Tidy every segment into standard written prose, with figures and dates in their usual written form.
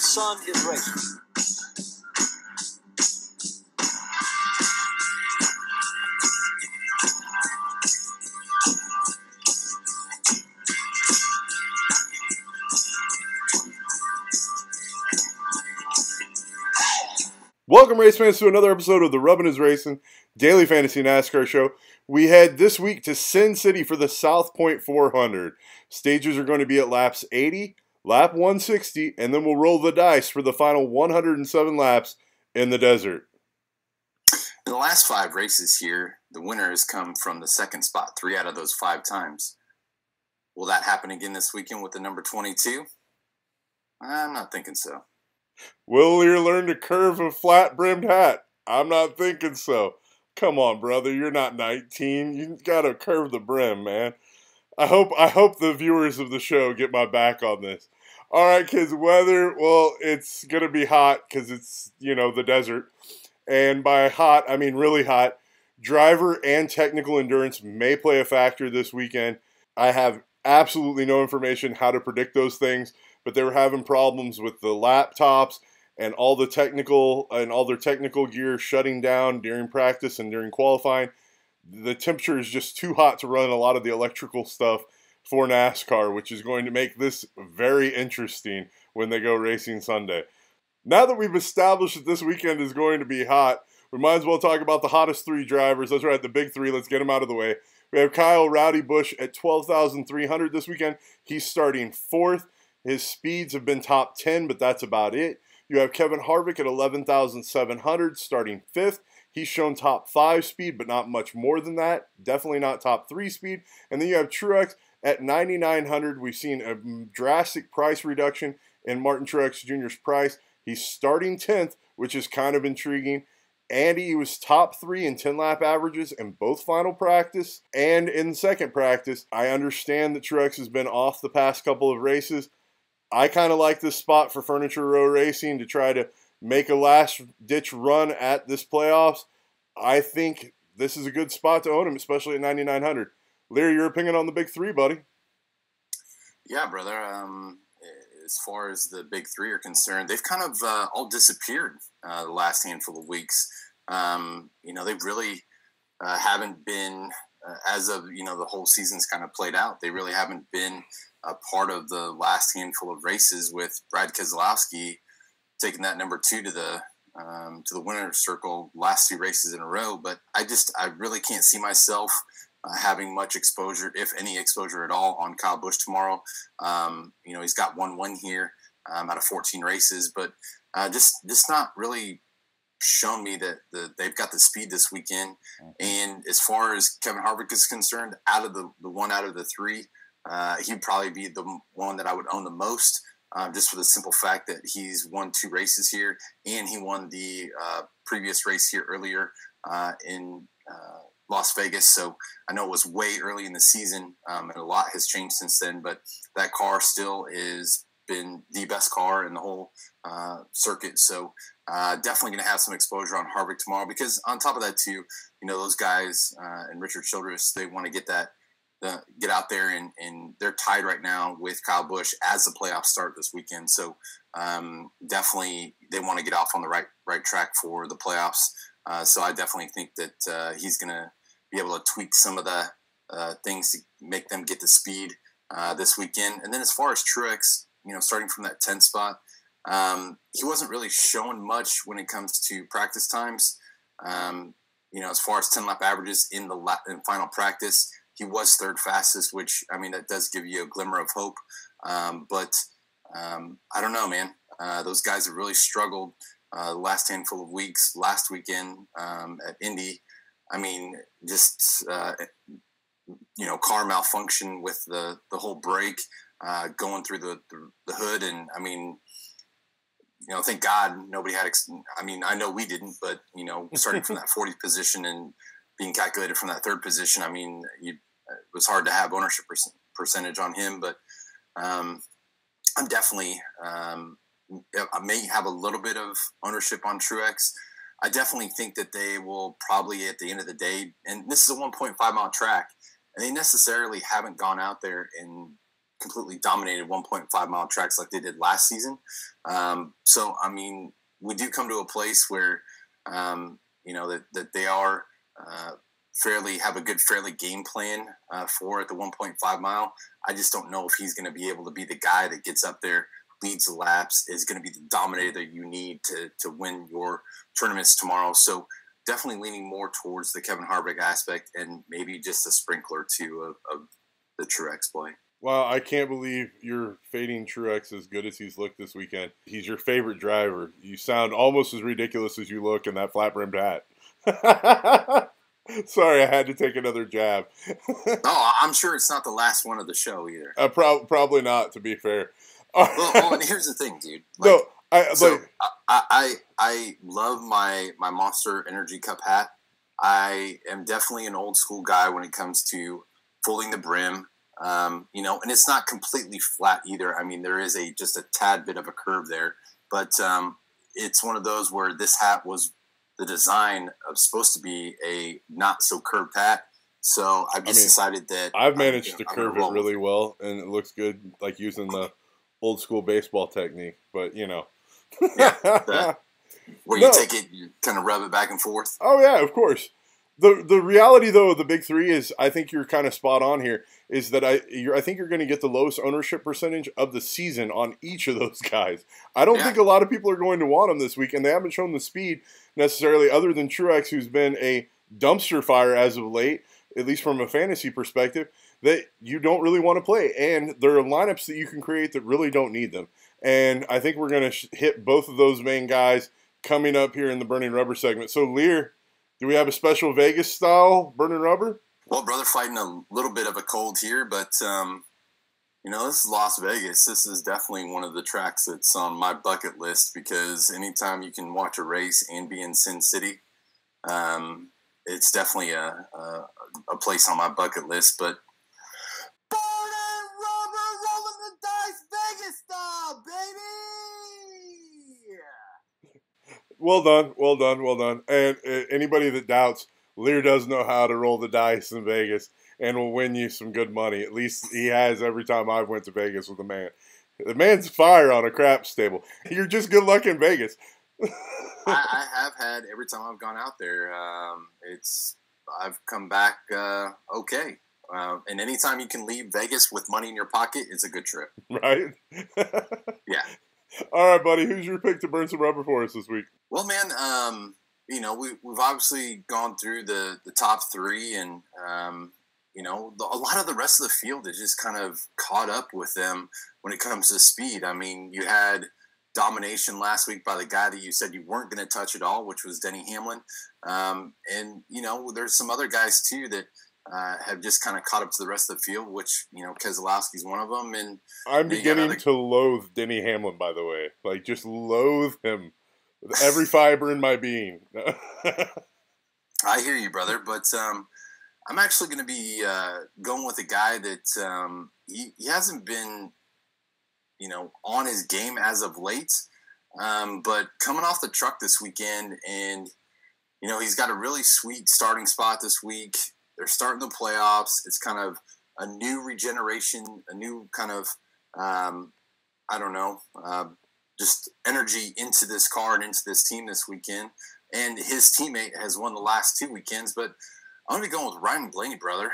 sun is racing. Welcome, race fans, to another episode of the Rubbin' Is Racing Daily Fantasy NASCAR Show. We head this week to Sin City for the South Point 400. Stages are going to be at laps 80, lap 160, and then we'll roll the dice for the final 107 laps in the desert. In the last 5 races here, the winner has come from the second spot 3 out of those 5 times. Will that happen again this weekend with the number 22? I'm not thinking so. Will Liehr learn to curve a flat-brimmed hat? I'm not thinking so. Come on, brother, you're not 19. You gotta curve the brim, man. I hope the viewers of the show get my back on this. All right, kids, weather, well, it's gonna be hot because it's, the desert. And by hot, I mean really hot. Driver and technical endurance may play a factor this weekend. I have absolutely no information how to predict those things, but they were having problems with the laptops and all their technical gear shutting down during practice and during qualifying. The temperature is just too hot to run a lot of the electrical stuff for NASCAR, which is going to make this very interesting when they go racing Sunday. Now that we've established that this weekend is going to be hot, we might as well talk about the hottest 3 drivers. That's right, the big 3. Let's get them out of the way. We have Kyle Rowdy Busch at 12,300 this weekend. He's starting 4th. His speeds have been top 10, but that's about it. You have Kevin Harvick at 11,700, starting 5th. He's shown top 5 speed, but not much more than that. Definitely not top 3 speed. And then you have Truex at 9,900. We've seen a drastic price reduction in Martin Truex Jr.'s price. He's starting 10th, which is kind of intriguing. Andy was top 3 in 10-lap averages in both final practice and in second practice. I understand that Truex has been off the past couple of races. I kind of like this spot for Furniture Row Racing to try to make a last-ditch run at this playoffs. I think this is a good spot to own him, especially at 9,900. Liehr, your opinion on the big 3, buddy? Yeah, brother. As far as the big 3 are concerned, they've kind of all disappeared the last handful of weeks. They really haven't been, as of, the whole season's kind of played out, they really haven't been a part of the last handful of races, with Brad Keselowski taking that number 2 to the winner's circle last 2 races in a row. But I really can't see myself having much exposure, if any exposure at all, on Kyle Busch tomorrow. He's got 1 win here out of 14 races, but just not really shown me that they've got the speed this weekend. And as far as Kevin Harvick is concerned, out of the 1 out of the 3, he'd probably be the one that I would own the most, just for the simple fact that he's won 2 races here, and he won the previous race here earlier in Las Vegas. So I know it was way early in the season, and a lot has changed since then, but that car still has been the best car in the whole circuit. So definitely going to have some exposure on Harvick tomorrow, because on top of that too, those guys and Richard Childress, they want to get out there, and they're tied right now with Kyle Busch as the playoffs start this weekend. So definitely they want to get off on the right track for the playoffs. So I definitely think that he's going to be able to tweak some of the things to make them get the speed this weekend. And then as far as Truex, starting from that 10th spot, he wasn't really showing much when it comes to practice times. As far as 10-lap averages in final practice, he was 3rd fastest, which, that does give you a glimmer of hope. But I don't know, man. Those guys have really struggled the last handful of weeks. Last weekend at Indy, car malfunction with the whole brake going through the hood. And thank God nobody had, I know we didn't, but, starting from that 40th position and being calculated from that 3rd position, it was hard to have ownership percentage on him. But I'm definitely, I may have a little bit of ownership on Truex. I definitely think that they will probably, at the end of the day, and this is a 1.5 mile track, and they necessarily haven't gone out there and completely dominated 1.5 mile tracks like they did last season. So, I mean, we do come to a place where, that they are have a good game plan for at the 1.5 mile. I just don't know if he's going to be able to be the guy that gets up there, leads the laps, is going to be the dominator that you need to win your tournaments tomorrow. So definitely leaning more towards the Kevin Harvick aspect and maybe just a sprinkler too of the Truex play. Wow, I can't believe you're fading Truex as good as he's looked this weekend. He's your favorite driver. You sound almost as ridiculous as you look in that flat-brimmed hat. Sorry, I had to take another jab. Oh, I'm sure it's not the last one of the show either. Probably not, to be fair. Well, and here's the thing, dude. Like, no, I love my Monster Energy Cup hat. I am definitely an old school guy when it comes to folding the brim. And it's not completely flat either. I mean, there is just a tad bit of a curve there, but it's one of those where this hat was the design of supposed to be a not so curved hat. So I've just decided that I've managed to curve it really well, and it looks good, like using the old school baseball technique. But where you take it, you kind of rub it back and forth. Oh yeah, of course. The reality, though, of the big three is, I think you're kind of spot on here, is that I think you're going to get the lowest ownership percentage of the season on each of those guys. I don't think a lot of people are going to want them this week, and they haven't shown the speed necessarily, other than Truex, who's been a dumpster fire as of late, at least from a fantasy perspective, that you don't really want to play. And there are lineups that you can create that really don't need them. And I think we're going to hit both of those main guys coming up here in the Burning Rubber segment. So, Liehr, do we have a special Vegas-style Burning Rubber? Well, brother, fighting a little bit of a cold here, but, this is Las Vegas. This is definitely one of the tracks that's on my bucket list, because anytime you can watch a race and be in Sin City, it's definitely a place on my bucket list. But Burning Rubber, rolling the dice, Vegas style, baby! Well done. And anybody that doubts, Liehr does know how to roll the dice in Vegas and will win you some good money. At least he has every time I've went to Vegas with the man. The man's fire on a craps table. You're just good luck in Vegas. I have had, every time I've gone out there, I've come back okay. And anytime you can leave Vegas with money in your pocket, it's a good trip. Right? Yeah. All right, buddy. Who's your pick to burn some rubber for us this week? Well, man, we've obviously gone through the top three, and a lot of the rest of the field is just kind of caught up with them when it comes to speed. I mean, you had domination last week by the guy that you said you weren't going to touch at all, which was Denny Hamlin. And there's some other guys too that have just kind of caught up to the rest of the field, which, Keselowski's one of them. And I'm beginning to loathe Denny Hamlin, by the way. Like, just loathe him with every fiber in my being. I hear you, brother. But I'm actually going to be going with a guy that he hasn't been, on his game as of late. But coming off the truck this weekend, and, he's got a really sweet starting spot this week. They're starting the playoffs. It's kind of a new regeneration, a new kind of, just energy into this car and into this team this weekend. And his teammate has won the last 2 weekends. But I'm going to be going with Ryan Blaney, brother.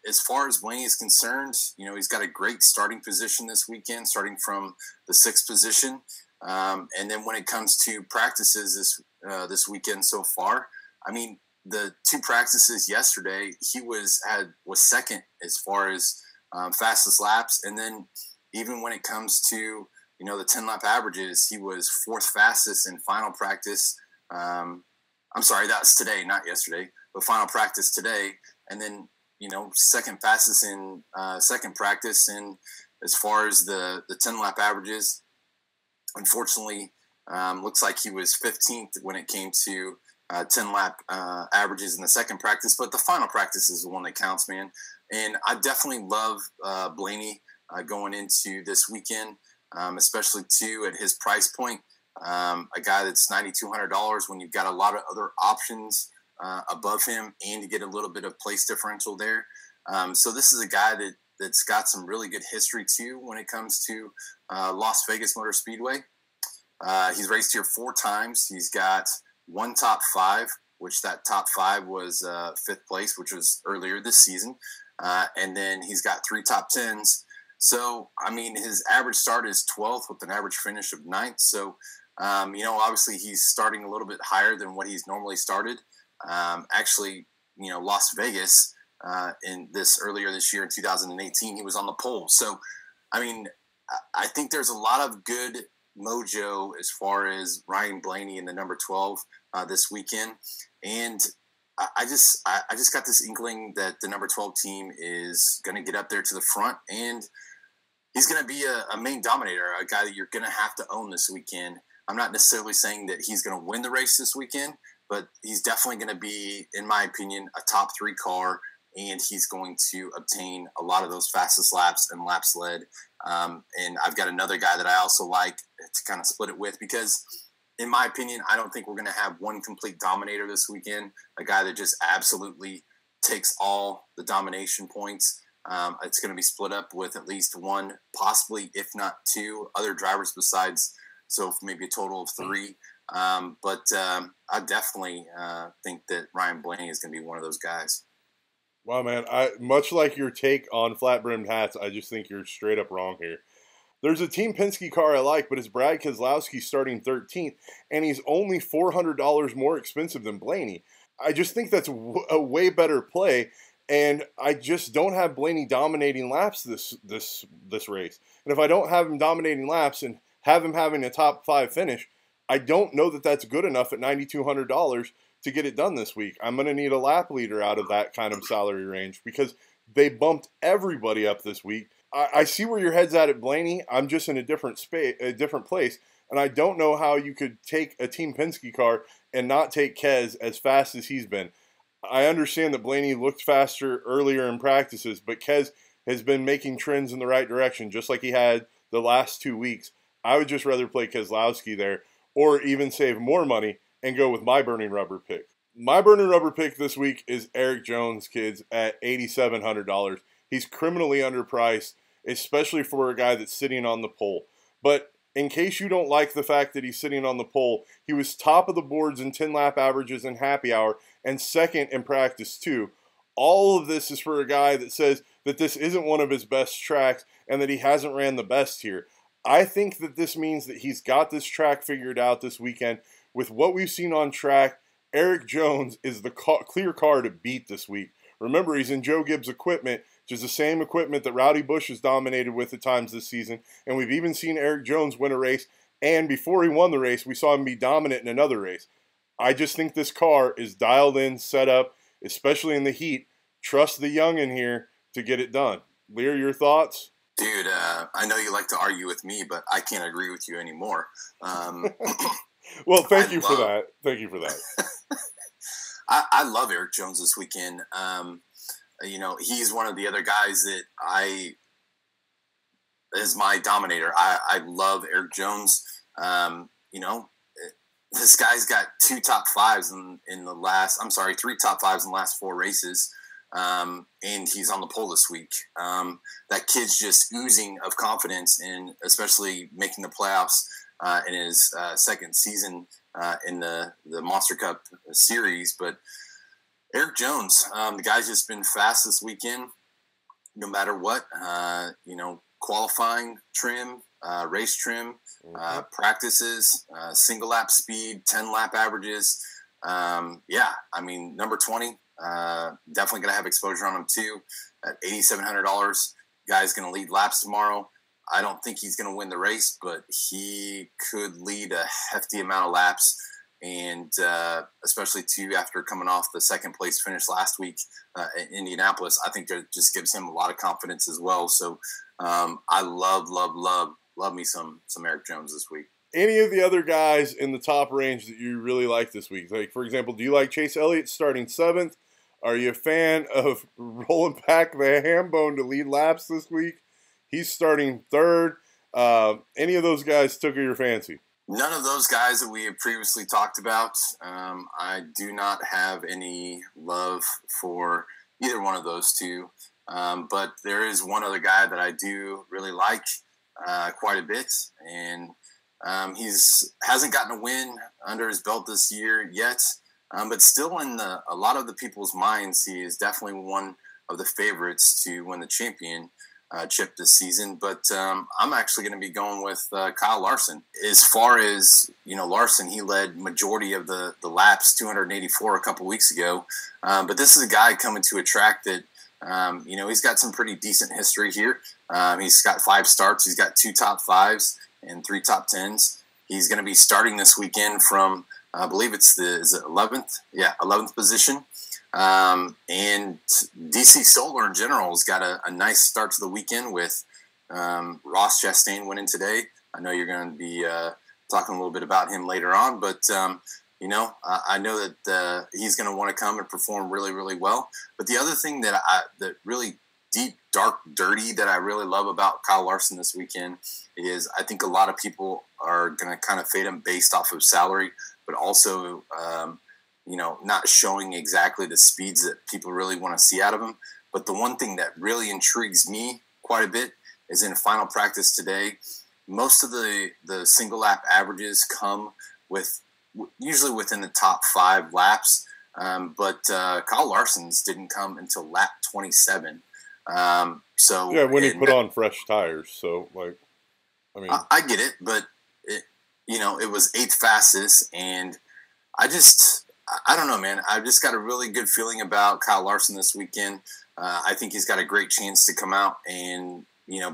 As far as Blaney is concerned, he's got a great starting position this weekend, starting from the 6th position. And then when it comes to practices this weekend so far, I mean, the 2 practices yesterday, he was second as far as fastest laps. And then even when it comes to, the 10-lap averages, he was 4th fastest in final practice. I'm sorry, that was today, not yesterday, but final practice today. And then, 2nd fastest in second practice. And as far as the 10-lap averages, unfortunately, looks like he was 15th when it came to 10-lap averages in the second practice. But the final practice is the one that counts, man. And I definitely love Blaney going into this weekend, especially, too, at his price point. A guy that's $9,200 when you've got a lot of other options above him, and you get a little bit of place differential there. So this is a guy that, that's got some really good history too when it comes to Las Vegas Motor Speedway. He's raced here 4 times. He's got 1 top 5, which that top 5 was 5th place, which was earlier this season. And then he's got 3 top 10s. So, I mean, his average start is 12th with an average finish of 9th. So, obviously he's starting a little bit higher than what he's normally started. Actually, Las Vegas earlier this year in 2018, he was on the pole. So, I mean, I think there's a lot of good mojo as far as Ryan Blaney in the number 12 this weekend. And I just got this inkling that the number 12 team is going to get up there to the front, and he's going to be a main dominator, a guy that you're going to have to own this weekend. I'm not necessarily saying that he's going to win the race this weekend, but he's definitely going to be, in my opinion, a top 3 car, and he's going to obtain a lot of those fastest laps and laps led. And I've got another guy that I also like to kind of split it with, because in my opinion, I don't think we're going to have one complete dominator this weekend, a guy that just absolutely takes all the domination points. It's going to be split up with at least 1, possibly, if not 2, other drivers besides, so maybe a total of 3. But I definitely think that Ryan Blaney is going to be one of those guys. Wow, man. Much like your take on flat-brimmed hats, I just think you're straight up wrong here. There's a Team Penske car I like, but it's Brad Keselowski starting 13th, and he's only $400 more expensive than Blaney. I just think that's a way better play, and I just don't have Blaney dominating laps this race. And if I don't have him dominating laps and have him having a top 5 finish, I don't know that that's good enough at $9,200 to get it done this week. I'm going to need a lap leader out of that kind of salary range, because they bumped everybody up this week. I see where your head's at Blaney. I'm just in a different place, and I don't know how you could take a Team Penske car and not take Kez as fast as he's been. I understand that Blaney looked faster earlier in practices, but Kez has been making trends in the right direction, just like he had the last 2 weeks. I would just rather play Keselowski there, or even save more money and go with my burning rubber pick. My burning rubber pick this week is Erik Jones, kids, at $8,700. He's criminally underpriced, especially for a guy that's sitting on the pole. But in case you don't like the fact that he's sitting on the pole, he was top of the boards in 10-lap averages in happy hour and second in practice too. All of this is for a guy that says that this isn't one of his best tracks and that he hasn't ran the best here. I think that this means that he's got this track figured out this weekend. With what we've seen on track, Erik Jones is the clear car to beat this week. Remember, he's in Joe Gibbs' equipment, which is the same equipment that Rowdy Busch has dominated with at times this season. And we've even seen Erik Jones win a race. And before he won the race, we saw him be dominant in another race. I just think this car is dialed in, set up, especially in the heat. Trust the young in here to get it done. Liehr, your thoughts? Dude, I know you like to argue with me, but I can't agree with you anymore. Well, thank you for that. Thank you for that. I love Erik Jones this weekend. He's one of the other guys that is my dominator. I love Erik Jones. This guy's got 2 top 5s in the last, 3 top 5s in the last 4 races. And he's on the pole this week. That kid's just oozing of confidence, and especially making the playoffs in his second season in the Monster Cup series. But Erik Jones, the guy's just been fast this weekend, no matter what. Qualifying trim, race trim, practices, single lap speed, 10-lap averages. Number 20, definitely going to have exposure on him too. At $8,700, guy's going to lead laps tomorrow. I don't think he's going to win the race, but he could lead a hefty amount of laps, and especially too after coming off the second place finish last week in Indianapolis. I think that just gives him a lot of confidence as well. So I love me some Erik Jones this week. Any of the other guys in the top range that you really like this week? Like, for example, do you like Chase Elliott starting 7th? Are you a fan of rolling back the ham bone to lead laps this week? He's starting 3rd. Any of those guys took your fancy? None of those guys that we have previously talked about. I do not have any love for either one of those two. But there is one other guy that I do really like quite a bit, and he's hasn't gotten a win under his belt this year yet, but still in a lot of the people's minds, he is definitely one of the favorites to win the championship this season. But I'm actually going to be going with Kyle Larson. As far as Larson, he led majority of the laps, 284 a couple weeks ago. But this is a guy coming to a track that he's got some pretty decent history here. He's got 5 starts. He's got 2 top 5s and 3 top 10s. He's going to be starting this weekend from, I believe is it 11th? Yeah, 11th position. And DC Solar in general has got a nice start to the weekend with Ross Chastain winning today. I know you're going to be talking a little bit about him later on, but I know that he's going to want to come and perform really, really well. But the other thing that really deep, dark, dirty that I really love about Kyle Larson this weekend is I think a lot of people are going to kind of fade him based off of salary, but also, not showing exactly the speeds that people really want to see out of him. But the one thing that really intrigues me quite a bit is in final practice today, most of the single lap averages come with usually within the top 5 laps. But Kyle Larson's didn't come until lap 27. So yeah, when he put on fresh tires. So I get it, but it was 8th fastest, and I don't know, man. I've just got a really good feeling about Kyle Larson this weekend. I think he's got a great chance to come out and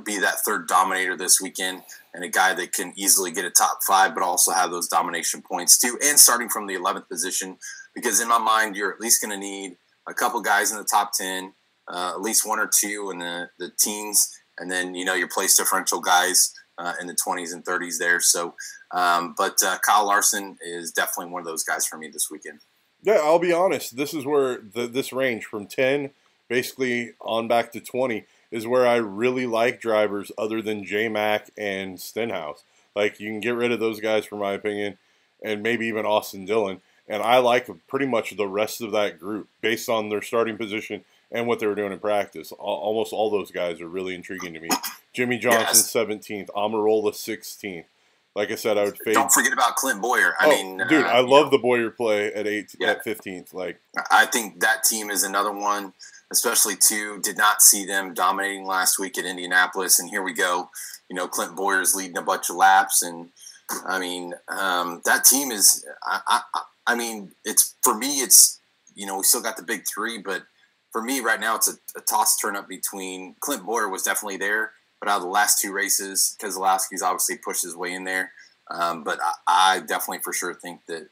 be that third dominator this weekend, and a guy that can easily get a top 5, but also have those domination points too. And starting from the 11th position, because in my mind, you're at least going to need a couple guys in the top 10, at least 1 or 2 in the teens, and then your place differential guys in the 20s and 30s there. So, but Kyle Larson is definitely one of those guys for me this weekend. Yeah, I'll be honest. This is where this range from 10 basically on back to 20 is where I really like drivers other than J-Mac and Stenhouse. Like, you can get rid of those guys, for my opinion, and maybe even Austin Dillon. And I like pretty much the rest of that group based on their starting position and what they were doing in practice. Almost all those guys are really intriguing to me. Jimmy Johnson, 17th. Amarola, 16th. Like I said, I would fade. Don't forget about Clint Boyer. I love the Boyer play at 15th. Like, I think that team is another one, especially too. Did not see them dominating last week at Indianapolis, and here we go. Clint Boyer's leading a bunch of laps, and that team is. It's for me. It's we still got the big 3, but for me right now, it's a toss turn up between Clint Boyer was definitely there. But out of the last 2 races, Keselowski's obviously pushed his way in there. But I definitely for sure think that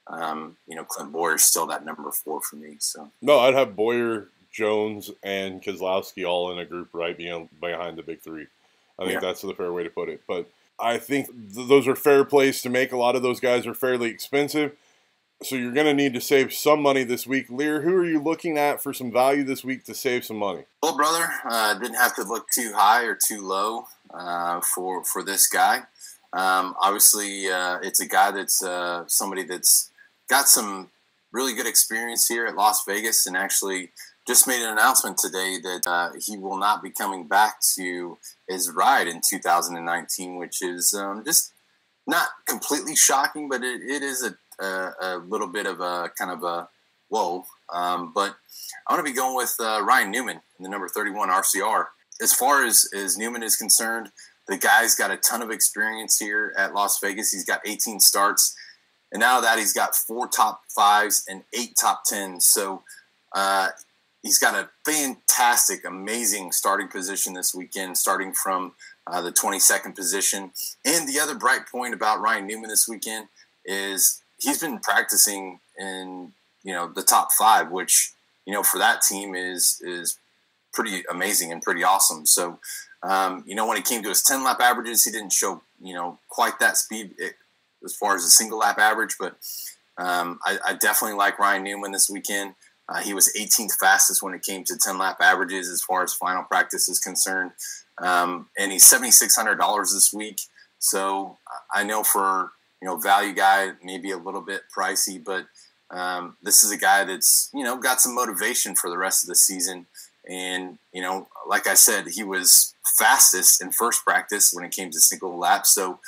Clint Boyer is still that number 4 for me. So no, I'd have Boyer, Jones, and Keselowski all in a group right behind the big 3. I think that's the fair way to put it. But I think those are fair plays to make. A lot of those guys are fairly expensive. So you're going to need to save some money this week. Liehr, who are you looking at for some value this week to save some money? Well, brother, didn't have to look too high or too low for this guy. Obviously, it's a guy that's somebody that's got some really good experience here at Las Vegas, and actually just made an announcement today that he will not be coming back to his ride in 2019, which is just not completely shocking, but it is a little bit of a kind of a whoa. But I want to be going with Ryan Newman in the number 31 RCR. As far as Newman is concerned, the guy's got a ton of experience here at Las Vegas. He's got 18 starts. And out of that, he's got 4 top 5s and 8 top 10s. So he's got a fantastic, amazing starting position this weekend, starting from the 22nd position. And the other bright point about Ryan Newman this weekend is he's been practicing in, the top 5, which, for that team is pretty amazing and pretty awesome. So, when it came to his 10-lap averages, he didn't show, quite that speed as far as a single lap average, but I definitely like Ryan Newman this weekend. He was 18th fastest when it came to 10-lap averages as far as final practice is concerned. And he's $7,600 this week. So I know for, value guy, maybe a little bit pricey, but this is a guy that's, got some motivation for the rest of the season. And, like I said, he was fastest in first practice when it came to single laps. So,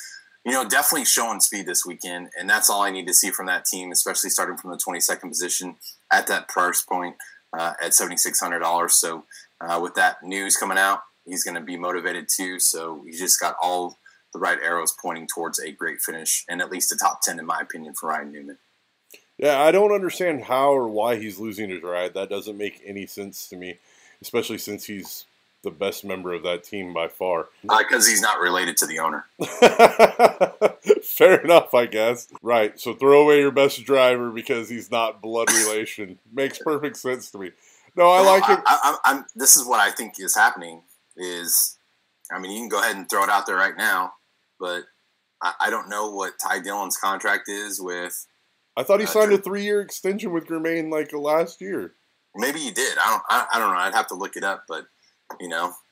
definitely showing speed this weekend. And that's all I need to see from that team, especially starting from the 22nd position at that price point at $7,600. So with that news coming out, he's going to be motivated too. So he's just got all the right arrows pointing towards a great finish and at least a top 10, in my opinion, for Ryan Newman. Yeah, I don't understand how or why he's losing his ride. That doesn't make any sense to me, especially since he's the best member of that team by far. Because he's not related to the owner. Fair enough, I guess. Right, so throw away your best driver because he's not blood relation. Makes perfect sense to me. No, I like him. This is what I think is happening is, you can go ahead and throw it out there right now, but I don't know what Ty Dillon's contract is with. I thought he signed a 3-year extension with Germain last year. Maybe he did. I don't know. I'd have to look it up, but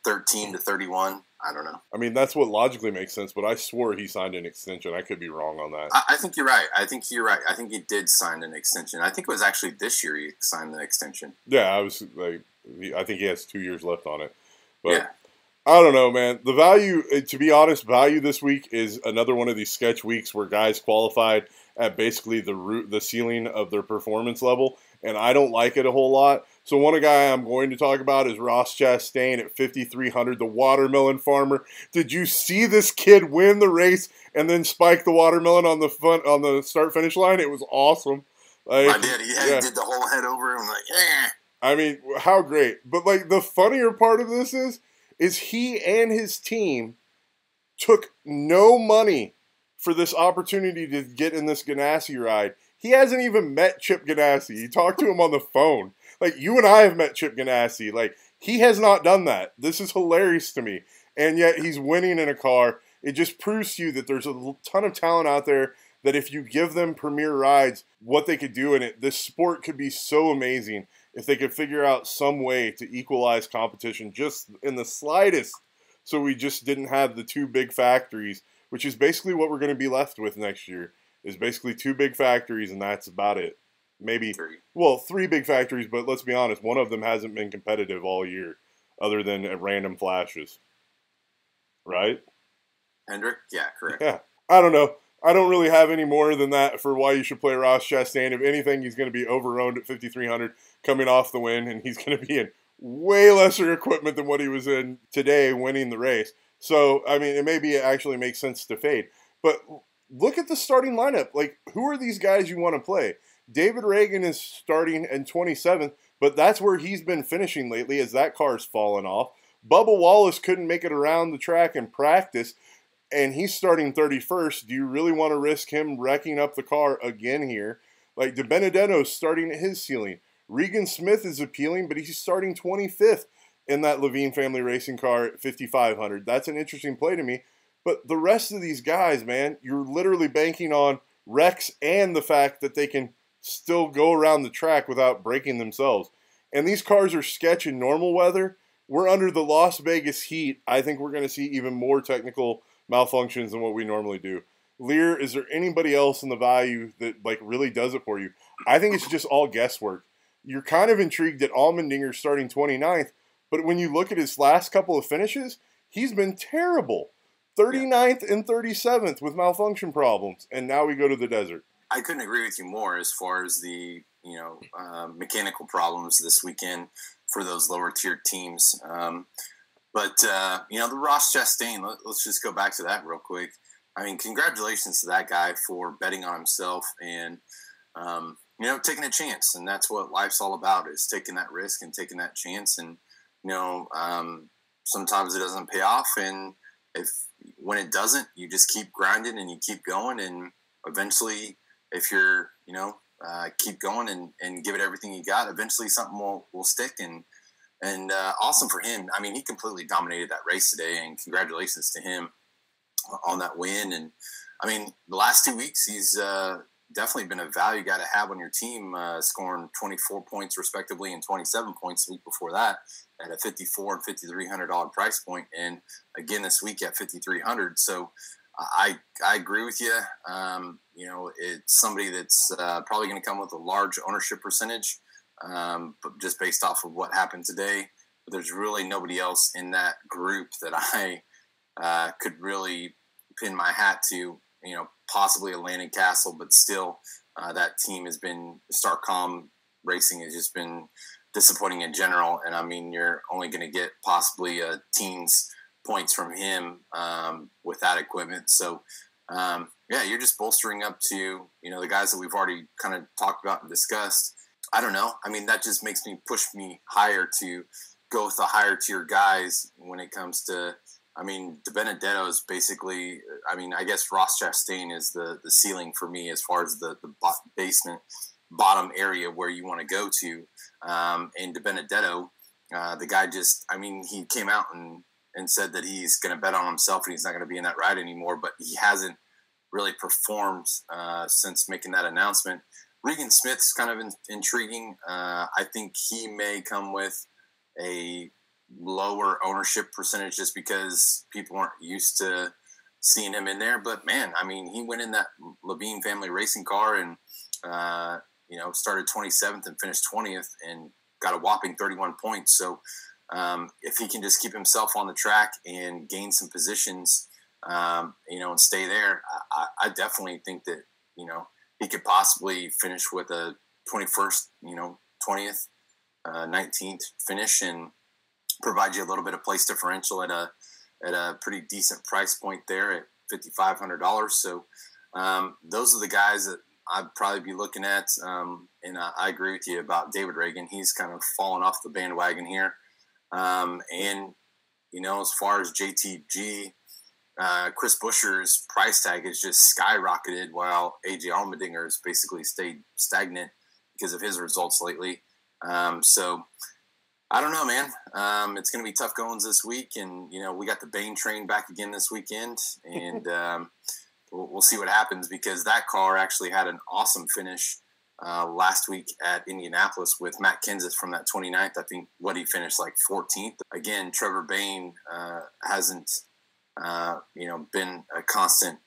13 to 31. I don't know. That's what logically makes sense, but I swore he signed an extension. I could be wrong on that. I think you're right. I think he did sign an extension. I think it was actually this year he signed the extension. Yeah, I think he has 2 years left on it. But yeah. I don't know, man. The value, to be honest, value this week is another one of these sketch weeks where guys qualified at basically the ceiling of their performance level, and I don't like it a whole lot. So one guy I'm going to talk about is Ross Chastain at 5,300, the watermelon farmer. Did you see this kid win the race and then spike the watermelon on the start-finish line? It was awesome. I did. He did the whole head over and how great. But the funnier part of this is he and his team took no money for this opportunity to get in this Ganassi ride. He hasn't even met Chip Ganassi. He talked to him on the phone. You and I have met Chip Ganassi. He has not done that. This is hilarious to me. And yet he's winning in a car. It just proves to you that there's a ton of talent out there that if you give them premier rides, what they could do in it, this sport could be so amazing if they could figure out some way to equalize competition just in the slightest, so we just didn't have the two big factories, which is basically what we're going to be left with next year, is basically two big factories, and that's about it. Maybe, three big factories, but let's be honest, one of them hasn't been competitive all year, other than at random flashes. Right? Hendrick? Yeah, correct. Yeah. I don't know. I don't really have any more than that for why you should play Ross Chastain. If anything, he's going to be over-owned at 5,300 coming off the win, and he's going to be in way lesser equipment than what he was in today winning the race. So, it actually makes sense to fade. But look at the starting lineup. Who are these guys you want to play? David Reagan is starting in 27th, but that's where he's been finishing lately as that car's fallen off. Bubba Wallace couldn't make it around the track in practice, and he's starting 31st. Do you really want to risk him wrecking up the car again here? De Benedetto's starting at his ceiling. Regan Smith is appealing, but he's starting 25th in that Levine family racing car at 5,500. That's an interesting play to me. But the rest of these guys, man, you're literally banking on wrecks and the fact that they can still go around the track without breaking themselves. And these cars are sketch in normal weather. We're under the Las Vegas heat. I think we're going to see even more technical malfunctions than what we normally do. Liehr, is there anybody else in the value that really does it for you? I think it's just all guesswork. You're kind of intrigued that Allmendinger starting 29th, but when you look at his last couple of finishes, he's been terrible. 39th and 37th with malfunction problems, and now we go to the desert. I couldn't agree with you more as far as the mechanical problems this weekend for those lower tier teams. But the Ross Chastain, let's just go back to that real quick. Congratulations to that guy for betting on himself and taking a chance, and that's what life's all about, is taking that risk and taking that chance. And sometimes it doesn't pay off, and when it doesn't, you just keep grinding and you keep going, and eventually, if you're keep going and give it everything you got, eventually something will stick. And awesome for him. He completely dominated that race today, and congratulations to him on that win. And the last 2 weeks, he's definitely been a value guy to have on your team, scoring 24 points respectively and 27 points the week before that at a $5,400 and $5,300 price point, and again this week at $5,300. So I agree with you. It's somebody that's probably going to come with a large ownership percentage, but just based off of what happened today. there's really nobody else in that group that I could really pin my hat to. Possibly a Landon Castle, but still, that team has been Starcom Racing has just been disappointing in general. And I mean, you're only going to get possibly teens points from him with that equipment. So, you're just bolstering up to, the guys that we've already kind of talked about and discussed. I don't know. I mean, that just makes me push me higher to go with the higher tier guys when it comes to, De Benedetto is basically, I guess Ross Chastain is the ceiling for me as far as the basement bottom area where you want to go to. And De Benedetto, the guy just, he came out and said that he's going to bet on himself and he's not going to be in that ride anymore, but he hasn't really performed since making that announcement. Regan Smith's kind of intriguing. I think he may come with a lower ownership percentage just because people aren't used to seeing him in there. But man, he went in that Levine family racing car and, started 27th and finished 20th and got a whopping 31 points. So if he can just keep himself on the track and gain some positions, and stay there, I definitely think that, he could possibly finish with a 21st, 20th, 19th finish and provide you a little bit of place differential at a pretty decent price point there at $5,500. So those are the guys that I'd probably be looking at. And I agree with you about David Reagan. He's kind of fallen off the bandwagon here. And, as far as JTG, Chris Buescher's price tag has just skyrocketed while AJ Allmendinger's basically stayed stagnant because of his results lately. So I don't know, man. It's going to be tough goings this week. And, we got the Bain train back again this weekend. And we'll see what happens because that car actually had an awesome finish last week at Indianapolis with Matt Kenseth from that 29th. I think he finished like 14th. Again, Trevor Bain hasn't been a constant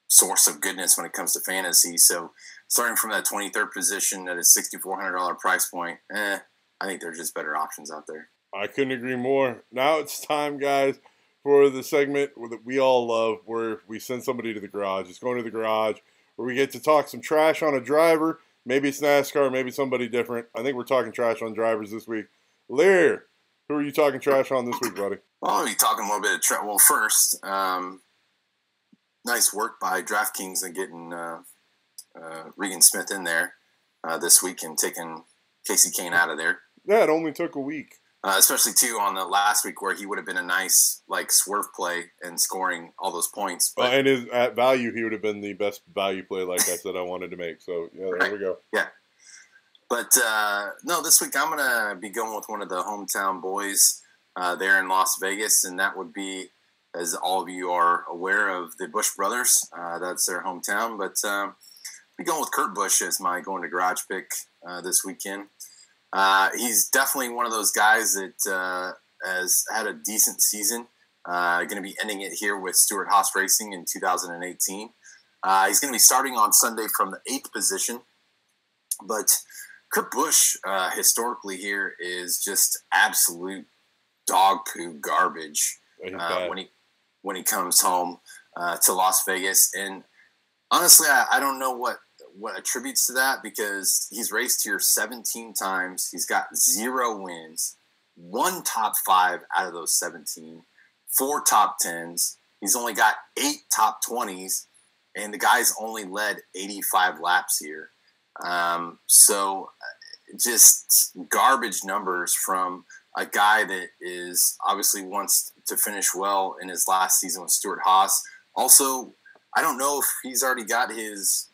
source of goodness when it comes to fantasy. So starting from that 23rd position at a $6,400 price point, I think there's just better options out there. I couldn't agree more. Now it's time, guys, for the segment that we all love where we send somebody to the garage. It's going to the garage where we get to talk some trash on a driver. Maybe it's NASCAR, maybe somebody different. I think we're talking trash on drivers this week. Liehr, who are you talking trash on this week, buddy? Well, I'll be talking a little bit of trash. Well, first, nice work by DraftKings and getting Regan Smith in there this week and taking Casey Kane out of there. Yeah, it only took a week. Especially, too, on the last week where he would have been a nice, swerve play and scoring all those points. But, and at value, he would have been the best value play, like I said I wanted to make. So, yeah, there we go. Yeah. But, no, this week I'm going to be going with one of the hometown boys there in Las Vegas, and that would be, as all of you are aware of, the Busch brothers. That's their hometown. But I'll be going with Kurt Busch as my going to garage pick this weekend. He's definitely one of those guys that has had a decent season. Going to be ending it here with Stewart-Haas Racing in 2018. He's going to be starting on Sunday from the 8th position. But Kurt Busch, historically here, is just absolute dog poo garbage when he comes home to Las Vegas. And honestly, I don't know what attributes to that because he's raced here 17 times. He's got 0 wins, 1 top 5 out of those 17, 4 top 10s. He's only got 8 top 20s, and the guy's only led 85 laps here. So just garbage numbers from a guy that is obviously wants to finish well in his last season with Stewart-Haas. Also, I don't know if he's already got his,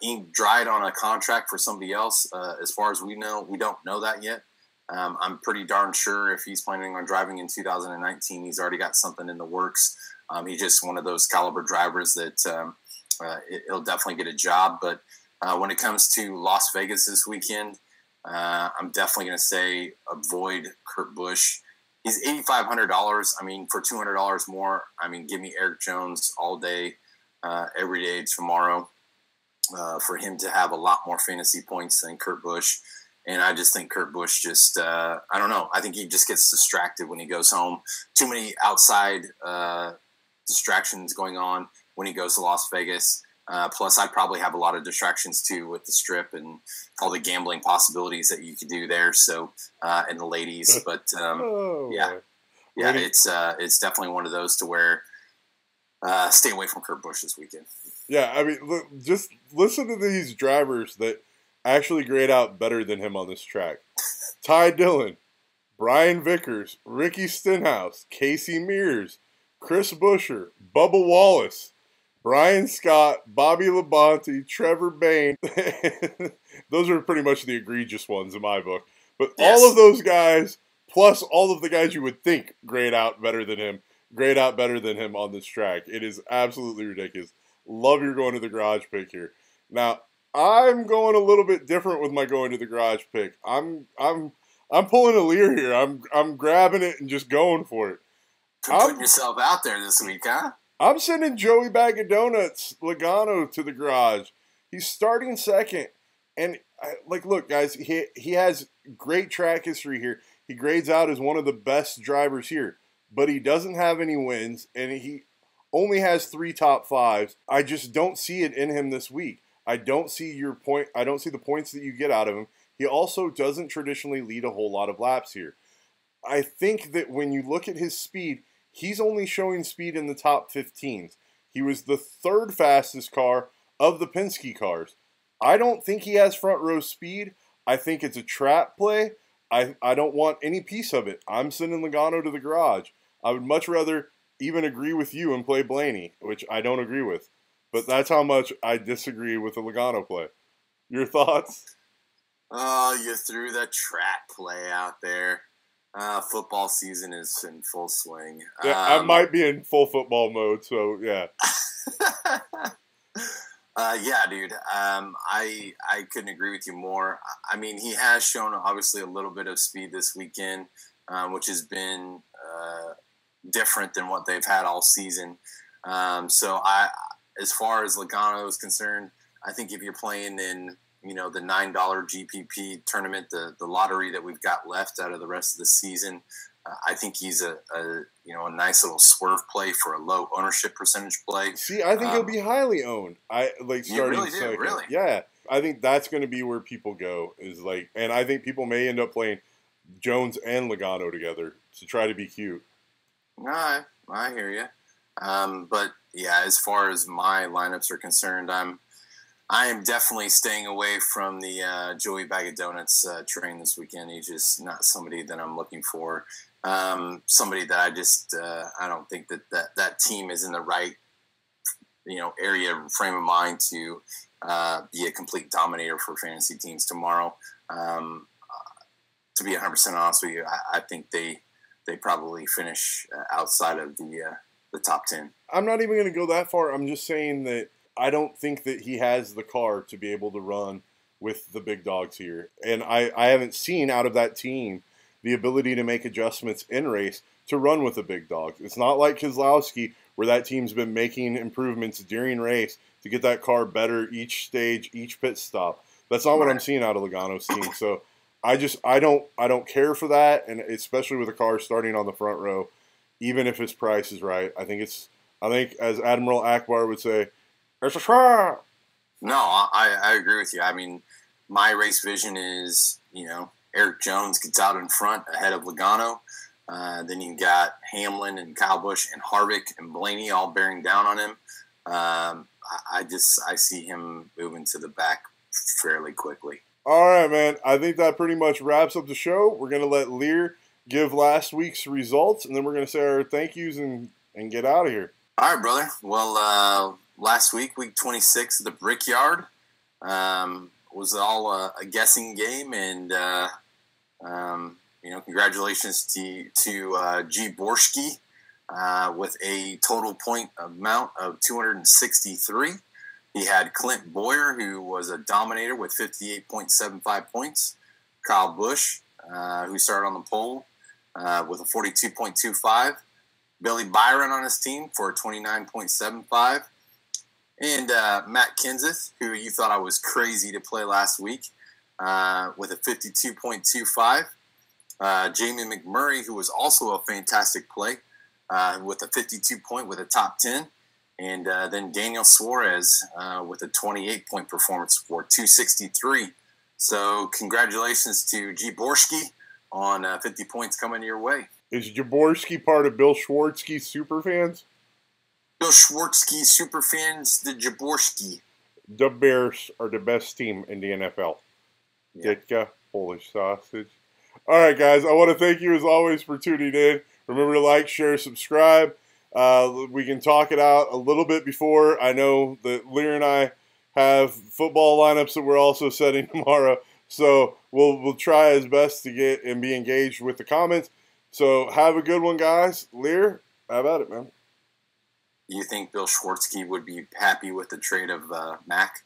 ink dried on a contract for somebody else. As far as we know, we don't know that yet. I'm pretty darn sure if he's planning on driving in 2019, he's already got something in the works. He's just one of those caliber drivers that he'll definitely get a job. But when it comes to Las Vegas this weekend, I'm definitely going to say avoid Kurt Busch. He's $8,500. For $200 more, give me Eric Jones all day, every day tomorrow. For him to have a lot more fantasy points than Kurt Busch. And I just think Kurt Busch just, I don't know. I think he just gets distracted when he goes home. Too many outside distractions going on when he goes to Las Vegas. Plus, I'd probably have a lot of distractions too with the strip and all the gambling possibilities that you could do there. So, and the ladies, but it's definitely one of those to where stay away from Kurt Busch this weekend. Yeah, I mean, look, just listen to these drivers that actually grade out better than him on this track. Ty Dillon, Brian Vickers, Ricky Stenhouse, Casey Mears, Chris Buescher, Bubba Wallace, Brian Scott, Bobby Labonte, Trevor Bayne. Those are pretty much the egregious ones in my book. But yes, all of those guys, plus all of the guys you would think grade out better than him on this track. It is absolutely ridiculous. Love your going to the garage pick here. Now, I'm going a little bit different with my going to the garage pick. I'm pulling a Liehr here. I'm grabbing it and just going for it. Putting yourself out there this week, huh? I'm sending Joey Bag of Donuts Logano to the garage. He's starting second. And, look, guys, he has great track history here. He grades out as one of the best drivers here. But he doesn't have any wins, and he only has 3 top 5s. I just don't see it in him this week. I don't see your point. I don't see the points that you get out of him. He also doesn't traditionally lead a whole lot of laps here. I think that when you look at his speed, he's only showing speed in the top 15s. He was the 3rd fastest car of the Penske cars. I don't think he has front row speed. I think it's a trap play. I don't want any piece of it. I'm sending Logano to the garage. I would much rather even agree with you and play Blaney, which I don't agree with. But that's how much I disagree with the Logano play. Your thoughts? Oh, you threw the trap play out there. Football season is in full swing. Yeah, I might be in full football mode, so yeah. Yeah, dude. I couldn't agree with you more. I mean, he has shown obviously a little bit of speed this weekend, which has been different than what they've had all season. So as far as Logano is concerned, I think if you're playing in, the $9 GPP tournament, the lottery that we've got left out of the rest of the season, I think he's a nice little swerve play for a low ownership percentage play. See, I think he'll be highly owned. Starting really second. Do, really? Yeah, I think that's going to be where people go. And I think people may end up playing Jones and Logano together to try to be cute. I hear you. But yeah, as far as my lineups are concerned, I am definitely staying away from the Joey Bag of Donuts train this weekend. He's just not somebody that I'm looking for. Somebody that I just I don't think that team is in the right area frame of mind to be a complete dominator for fantasy teams tomorrow. To be 100% honest with you, I think they probably finish outside of the top 10. I'm not even going to go that far. I'm just saying that I don't think that he has the car to be able to run with the big dogs here. And I haven't seen out of that team the ability to make adjustments in race to run with the big dogs. It's not like Keselowski, where that team's been making improvements during race to get that car better each stage, each pit stop. That's not what I'm seeing out of Logano's team. So I don't care for that, and especially with a car starting on the front row, even if his price is right. I think as Admiral Akbar would say, it's a trap. No, I agree with you. I mean, my race vision is, Eric Jones gets out in front ahead of Logano. Then you got Hamlin and Kyle Busch and Harvick and Blaney all bearing down on him. I see him moving to the back fairly quickly. All right, man. I think that pretty much wraps up the show. We're going to let Liehr give last week's results, and then we're going to say our thank yous and get out of here. All right, brother. Well, last week, week 26 of the Brickyard, was all a guessing game, and congratulations to G. Borski with a total point amount of 263. He had Clint Boyer, who was a dominator with 58.75 points. Kyle Busch, who started on the pole with a 42.25. Billy Byron on his team for a 29.75. And Matt Kenseth, who you thought I was crazy to play last week, with a 52.25. Jamie McMurray, who was also a fantastic play, with a 52 point with a top 10. And then Daniel Suarez with a 28-point performance for 263. So congratulations to Jaborski on 50 points coming your way. Is Jaborski part of Bill Schwartzky's Superfans? Bill Schwartzky Superfans, the Jaborski. The Bears are the best team in the NFL. Yeah. Ditka, Polish sausage. All right, guys, I want to thank you as always for tuning in. Remember to like, share, subscribe. We can talk it out a little bit before. I know that Liehr and I have football lineups that we're also setting tomorrow. So we'll try as best to get and be engaged with the comments. So have a good one, guys. Liehr, how about it, man? You think Bill Schwartzky would be happy with the trade of Mac?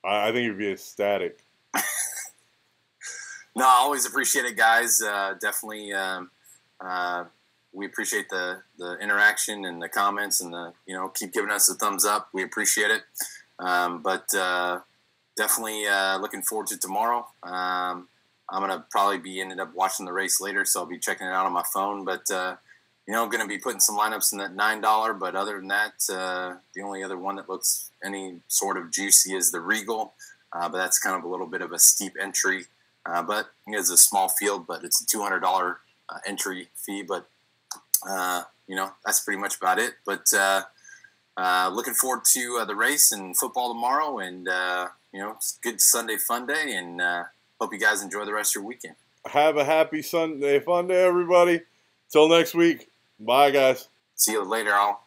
I think he'd be ecstatic. No, I always appreciate it, guys. Definitely, we appreciate the interaction and the comments and keep giving us a thumbs up. We appreciate it. But definitely looking forward to tomorrow. I'm gonna probably be ended up watching the race later, so I'll be checking it out on my phone. But going to be putting some lineups in that $9. But other than that, the only other one that looks any sort of juicy is the Regal. But that's kind of a little bit of a steep entry. But it's a small field, but it's a $200 entry fee. But that's pretty much about it. But looking forward to the race and football tomorrow, and it's a good Sunday fun day. And hope you guys enjoy the rest of your weekend. Have a happy Sunday fun day, everybody. Till next week. Bye, guys. See you later, all.